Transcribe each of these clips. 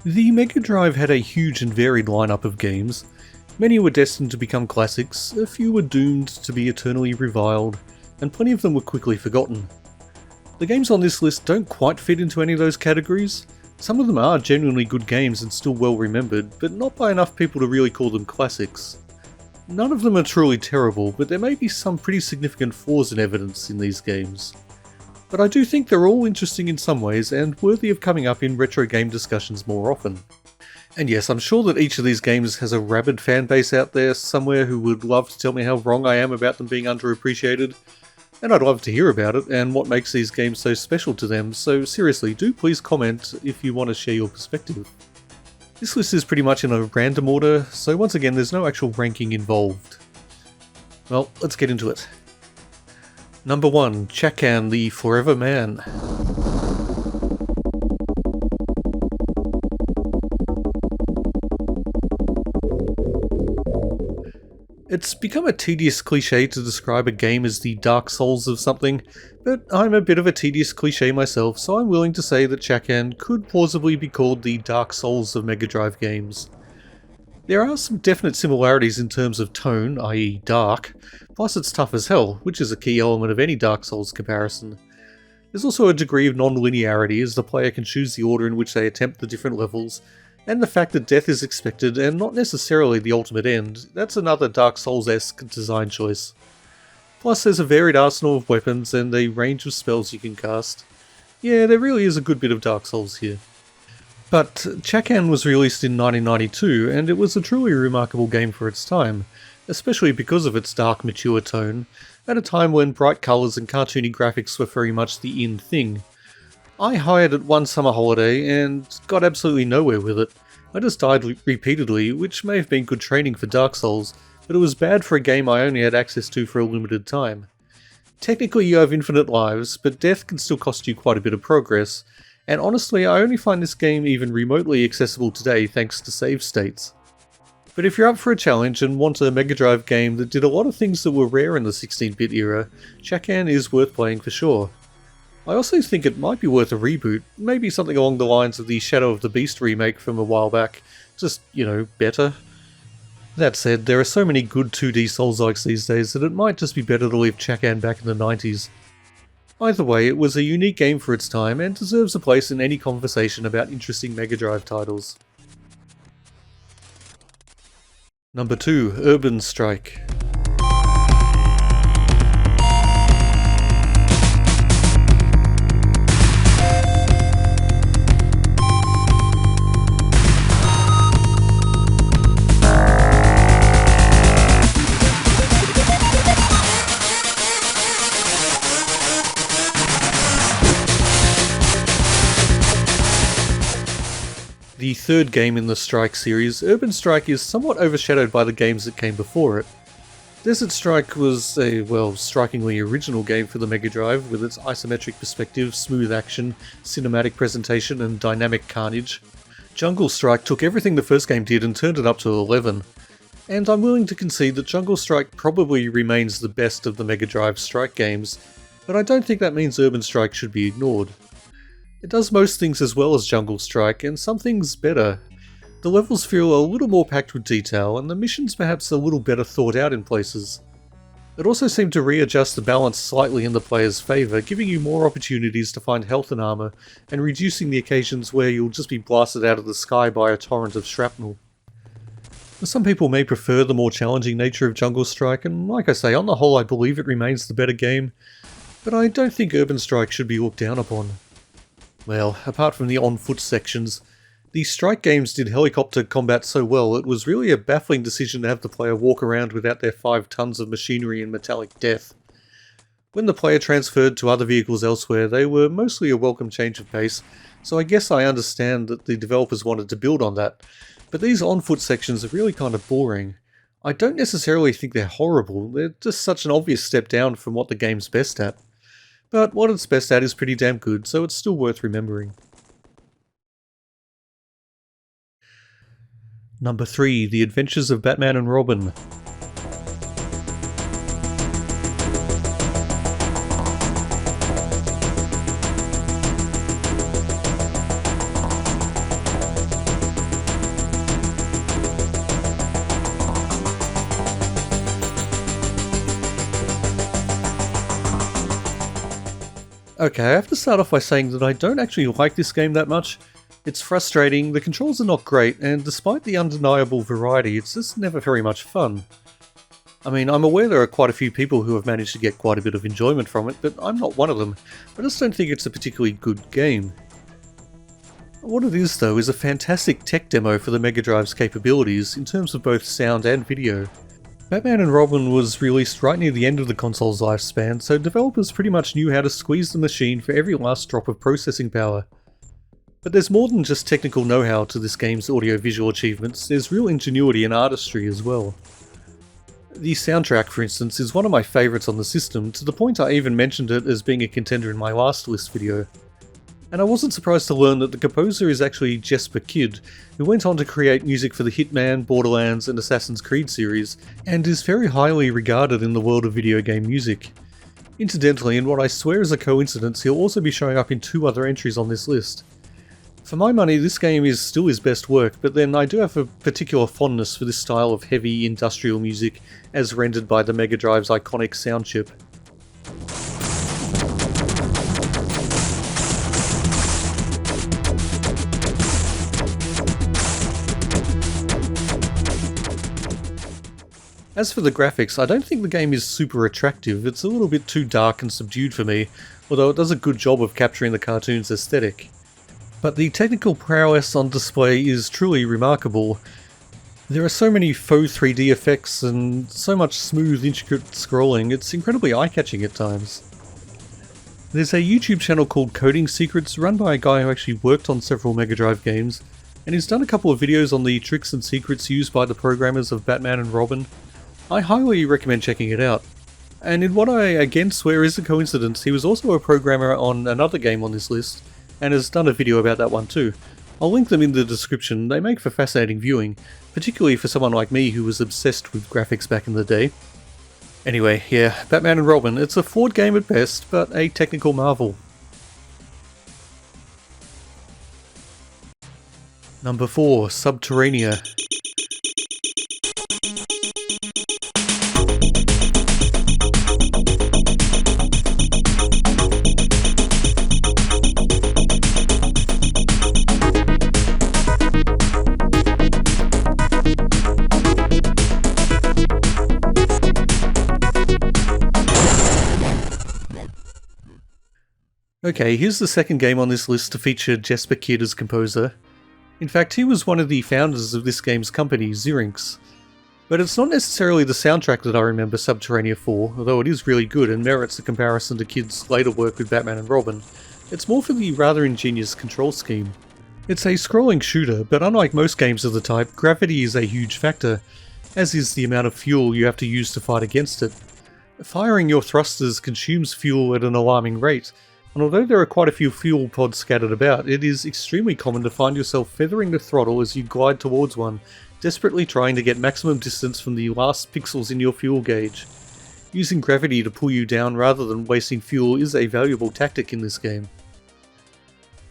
The Mega Drive had a huge and varied lineup of games. Many were destined to become classics, a few were doomed to be eternally reviled, and plenty of them were quickly forgotten. The games on this list don't quite fit into any of those categories. Some of them are genuinely good games and still well remembered, but not by enough people to really call them classics. None of them are truly terrible, but there may be some pretty significant flaws in evidence in these games. But I do think they're all interesting in some ways and worthy of coming up in retro game discussions more often. And yes, I'm sure that each of these games has a rabid fanbase out there somewhere who would love to tell me how wrong I am about them being underappreciated, and I'd love to hear about it and what makes these games so special to them, so seriously, do please comment if you want to share your perspective. This list is pretty much in a random order, so once again there's no actual ranking involved. Well, let's get into it. Number 1, Chakan the Forever Man. It's become a tedious cliche to describe a game as the Dark Souls of something, but I'm a bit of a tedious cliche myself, so I'm willing to say that Chakan could plausibly be called the Dark Souls of Mega Drive games. There are some definite similarities in terms of tone, i.e. dark, plus it's tough as hell, which is a key element of any Dark Souls comparison. There's also a degree of non-linearity as the player can choose the order in which they attempt the different levels, and the fact that death is expected and not necessarily the ultimate end, that's another Dark Souls-esque design choice. Plus there's a varied arsenal of weapons and a range of spells you can cast. Yeah, there really is a good bit of Dark Souls here. But Chakan was released in 1992, and it was a truly remarkable game for its time, especially because of its dark, mature tone, at a time when bright colours and cartoony graphics were very much the in thing. I hired it one summer holiday and got absolutely nowhere with it. I just died repeatedly, which may have been good training for Dark Souls, but it was bad for a game I only had access to for a limited time. Technically you have infinite lives, but death can still cost you quite a bit of progress, and honestly I only find this game even remotely accessible today thanks to save states. But if you're up for a challenge and want a Mega Drive game that did a lot of things that were rare in the 16-bit era, Chakan is worth playing for sure. I also think it might be worth a reboot, maybe something along the lines of the Shadow of the Beast remake from a while back, just, better. That said, there are so many good 2D Souls-likes these days that it might just be better to leave Chakan back in the 90s. Either way, it was a unique game for its time and deserves a place in any conversation about interesting Mega Drive titles. Number 2, Urban Strike. The third game in the Strike series, Urban Strike is somewhat overshadowed by the games that came before it. Desert Strike was a, strikingly original game for the Mega Drive, with its isometric perspective, smooth action, cinematic presentation, and dynamic carnage. Jungle Strike took everything the first game did and turned it up to 11. And I'm willing to concede that Jungle Strike probably remains the best of the Mega Drive Strike games, but I don't think that means Urban Strike should be ignored. It does most things as well as Jungle Strike, and some things better. The levels feel a little more packed with detail, and the missions perhaps a little better thought out in places. It also seemed to readjust the balance slightly in the player's favour, giving you more opportunities to find health and armour, and reducing the occasions where you'll just be blasted out of the sky by a torrent of shrapnel. Some people may prefer the more challenging nature of Jungle Strike, and like I say, on the whole I believe it remains the better game, but I don't think Urban Strike should be looked down upon. Well, apart from the on-foot sections, the Strike games did helicopter combat so well it was really a baffling decision to have the player walk around without their 5 tons of machinery and metallic death. When the player transferred to other vehicles elsewhere, they were mostly a welcome change of pace, so I guess I understand that the developers wanted to build on that, but these on-foot sections are really kind of boring. I don't necessarily think they're horrible, they're just such an obvious step down from what the game's best at. But what it's best at is pretty damn good, so it's still worth remembering. Number 3, The Adventures of Batman and Robin. Okay, I have to start off by saying that I don't actually like this game that much. It's frustrating, the controls are not great, and despite the undeniable variety, it's just never very much fun. I mean, I'm aware there are quite a few people who have managed to get quite a bit of enjoyment from it, but I'm not one of them. I just don't think it's a particularly good game. What it is though is a fantastic tech demo for the Mega Drive's capabilities in terms of both sound and video. Batman and Robin was released right near the end of the console's lifespan, so developers pretty much knew how to squeeze the machine for every last drop of processing power. But there's more than just technical know-how to this game's audio-visual achievements, there's real ingenuity and artistry as well. The soundtrack, for instance, is one of my favourites on the system, to the point I even mentioned it as being a contender in my last list video. And I wasn't surprised to learn that the composer is actually Jesper Kyd, who went on to create music for the Hitman, Borderlands and Assassin's Creed series, and is very highly regarded in the world of video game music. Incidentally, in what I swear is a coincidence, he'll also be showing up in 2 other entries on this list. For my money, this game is still his best work, but then I do have a particular fondness for this style of heavy industrial music as rendered by the Mega Drive's iconic sound chip. As for the graphics, I don't think the game is super attractive. It's a little bit too dark and subdued for me, although it does a good job of capturing the cartoon's aesthetic. But the technical prowess on display is truly remarkable. There are so many faux 3D effects and so much smooth, intricate scrolling, it's incredibly eye-catching at times. There's a YouTube channel called Coding Secrets, run by a guy who actually worked on several Mega Drive games, and he's done a couple of videos on the tricks and secrets used by the programmers of Batman and Robin. I highly recommend checking it out. And in what I again swear is a coincidence, he was also a programmer on another game on this list, and has done a video about that one too. I'll link them in the description. They make for fascinating viewing, particularly for someone like me who was obsessed with graphics back in the day. Anyway, yeah, Batman and Robin, it's a flawed game at best, but a technical marvel. Number 4, Sub-Terrania. Okay, here's the second game on this list to feature Jesper Kyd as composer. In fact, he was one of the founders of this game's company, Xerinx. But it's not necessarily the soundtrack that I remember Sub-Terrania for, although it is really good and merits a comparison to Kyd's later work with Batman and Robin. It's more for the rather ingenious control scheme. It's a scrolling shooter, but unlike most games of the type, gravity is a huge factor, as is the amount of fuel you have to use to fight against it. Firing your thrusters consumes fuel at an alarming rate, and although there are quite a few fuel pods scattered about, it is extremely common to find yourself feathering the throttle as you glide towards one, desperately trying to get maximum distance from the last pixels in your fuel gauge. Using gravity to pull you down rather than wasting fuel is a valuable tactic in this game.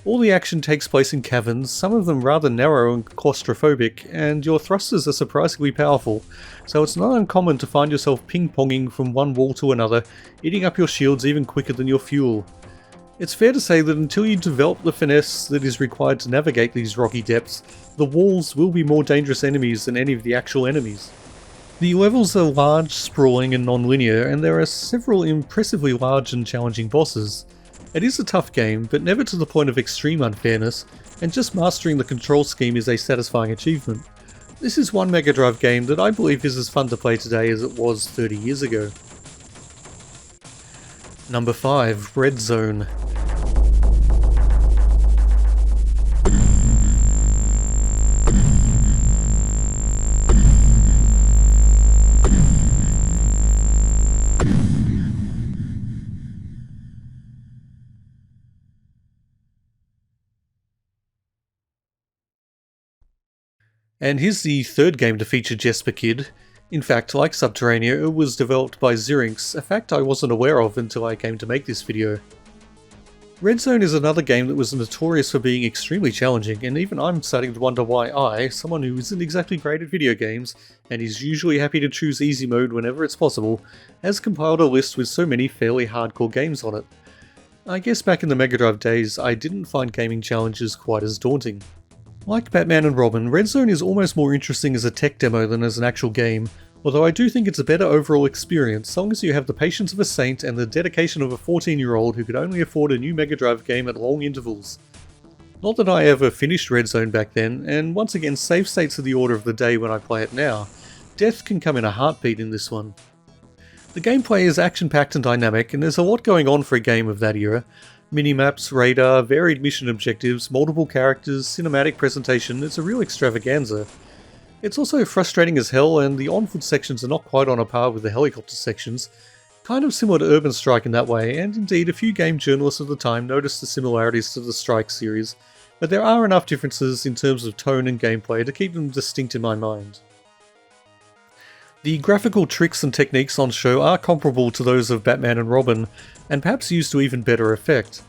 All the action takes place in caverns, some of them rather narrow and claustrophobic, and your thrusters are surprisingly powerful, so it's not uncommon to find yourself ping-ponging from one wall to another, eating up your shields even quicker than your fuel. It's fair to say that until you develop the finesse that is required to navigate these rocky depths, the walls will be more dangerous enemies than any of the actual enemies. The levels are large, sprawling and non-linear, and there are several impressively large and challenging bosses. It is a tough game, but never to the point of extreme unfairness, and just mastering the control scheme is a satisfying achievement. This is one Mega Drive game that I believe is as fun to play today as it was 30 years ago. Number 5, Red Zone. And here's the third game to feature Jesper Kyd. In fact, like Sub-Terrania, it was developed by Xerinx, a fact I wasn't aware of until I came to make this video. Red Zone is another game that was notorious for being extremely challenging, and even I'm starting to wonder why I, someone who isn't exactly great at video games, and is usually happy to choose easy mode whenever it's possible, has compiled a list with so many fairly hardcore games on it. I guess back in the Mega Drive days, I didn't find gaming challenges quite as daunting. Like Batman and Robin, Red Zone is almost more interesting as a tech demo than as an actual game, although I do think it's a better overall experience, so long as you have the patience of a saint and the dedication of a 14-year-old who could only afford a new Mega Drive game at long intervals. Not that I ever finished Red Zone back then, and once again save states are the order of the day when I play it now. Death can come in a heartbeat in this one. The gameplay is action-packed and dynamic, and there's a lot going on for a game of that era. Minimaps, radar, varied mission objectives, multiple characters, cinematic presentation, it's a real extravaganza. It's also frustrating as hell, and the on-foot sections are not quite on a par with the helicopter sections. Kind of similar to Urban Strike in that way, and indeed a few game journalists of the time noticed the similarities to the Strike series, but there are enough differences in terms of tone and gameplay to keep them distinct in my mind. The graphical tricks and techniques on show are comparable to those of Batman and Robin, and perhaps used to even better effect.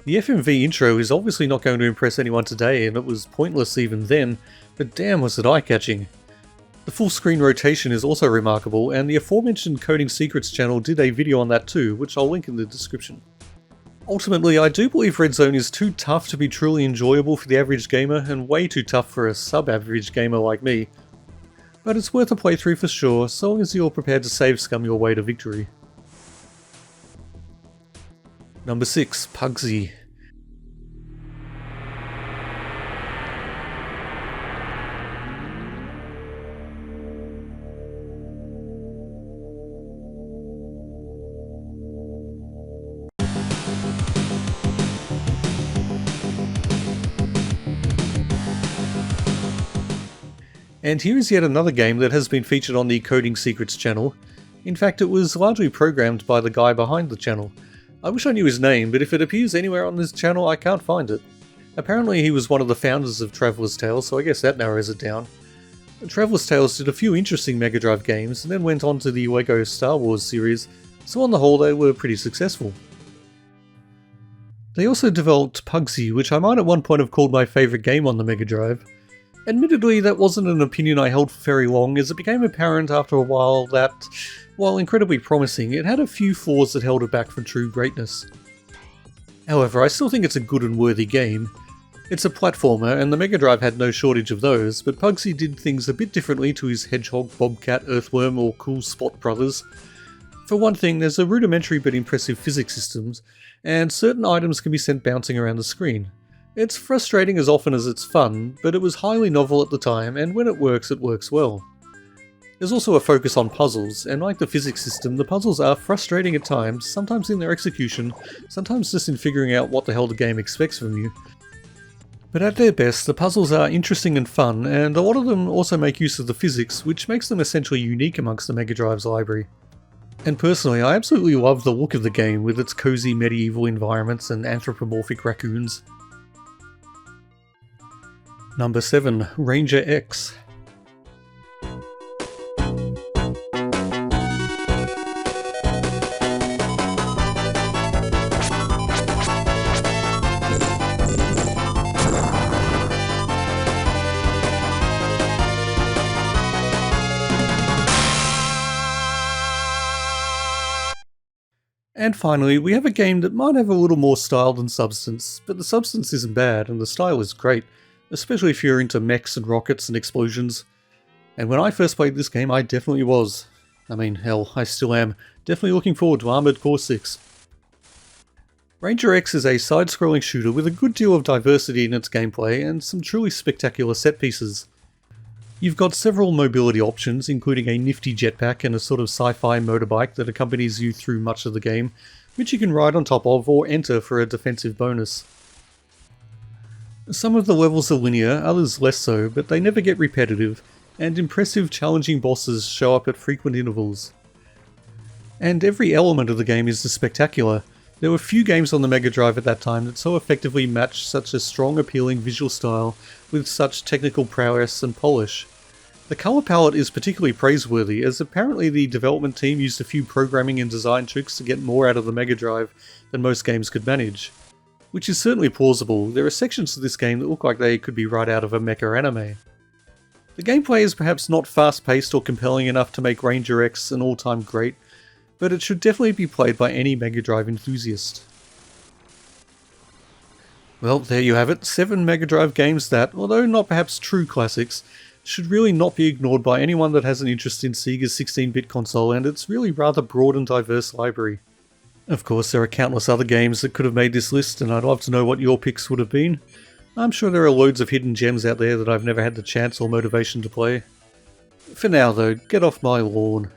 The FMV intro is obviously not going to impress anyone today, and it was pointless even then, but damn was it eye-catching. The full screen rotation is also remarkable, and the aforementioned Coding Secrets channel did a video on that too, which I'll link in the description. Ultimately, I do believe Red Zone is too tough to be truly enjoyable for the average gamer, and way too tough for a sub-average gamer like me. But it's worth a playthrough for sure, so long as you're prepared to save scum your way to victory. Number 6. Puggsy. And here is yet another game that has been featured on the Coding Secrets channel. In fact, it was largely programmed by the guy behind the channel. I wish I knew his name, but if it appears anywhere on this channel I can't find it. Apparently he was one of the founders of Traveller's Tales, so I guess that narrows it down. Traveller's Tales did a few interesting Mega Drive games, and then went on to the LEGO Star Wars series, so on the whole they were pretty successful. They also developed Puggsy, which I might at one point have called my favourite game on the Mega Drive. Admittedly, that wasn't an opinion I held for very long, as it became apparent after a while that, while incredibly promising, it had a few flaws that held it back from true greatness. However, I still think it's a good and worthy game. It's a platformer, and the Mega Drive had no shortage of those, but Puggsy did things a bit differently to his Hedgehog, Bobcat, Earthworm, or Cool Spot brothers. For one thing, there's a rudimentary but impressive physics system, and certain items can be sent bouncing around the screen. It's frustrating as often as it's fun, but it was highly novel at the time, and when it works well. There's also a focus on puzzles, and like the physics system, the puzzles are frustrating at times, sometimes in their execution, sometimes just in figuring out what the hell the game expects from you. But at their best, the puzzles are interesting and fun, and a lot of them also make use of the physics, which makes them essentially unique amongst the Mega Drive's library. And personally, I absolutely love the look of the game, with its cozy medieval environments and anthropomorphic raccoons. Number 7. Ranger X. And finally, we have a game that might have a little more style than substance, but the substance isn't bad and the style is great, especially if you're into mechs and rockets and explosions. And when I first played this game, I definitely was. I mean, hell, I still am. Definitely looking forward to Armored Core 6. Ranger X is a side-scrolling shooter with a good deal of diversity in its gameplay and some truly spectacular set pieces. You've got several mobility options, including a nifty jetpack and a sort of sci-fi motorbike that accompanies you through much of the game, which you can ride on top of or enter for a defensive bonus. Some of the levels are linear, others less so, but they never get repetitive, and impressive challenging bosses show up at frequent intervals. And every element of the game is spectacular. There were few games on the Mega Drive at that time that so effectively matched such a strong appealing visual style with such technical prowess and polish. The colour palette is particularly praiseworthy, as apparently the development team used a few programming and design tricks to get more out of the Mega Drive than most games could manage. Which is certainly plausible. There are sections to this game that look like they could be right out of a mecha anime. The gameplay is perhaps not fast-paced or compelling enough to make Ranger X an all-time great, but it should definitely be played by any Mega Drive enthusiast. Well, there you have it, 7 Mega Drive games that, although not perhaps true classics, should really not be ignored by anyone that has an interest in Sega's 16-bit console and its really rather broad and diverse library. Of course, there are countless other games that could have made this list, and I'd love to know what your picks would have been. I'm sure there are loads of hidden gems out there that I've never had the chance or motivation to play. For now though, get off my lawn.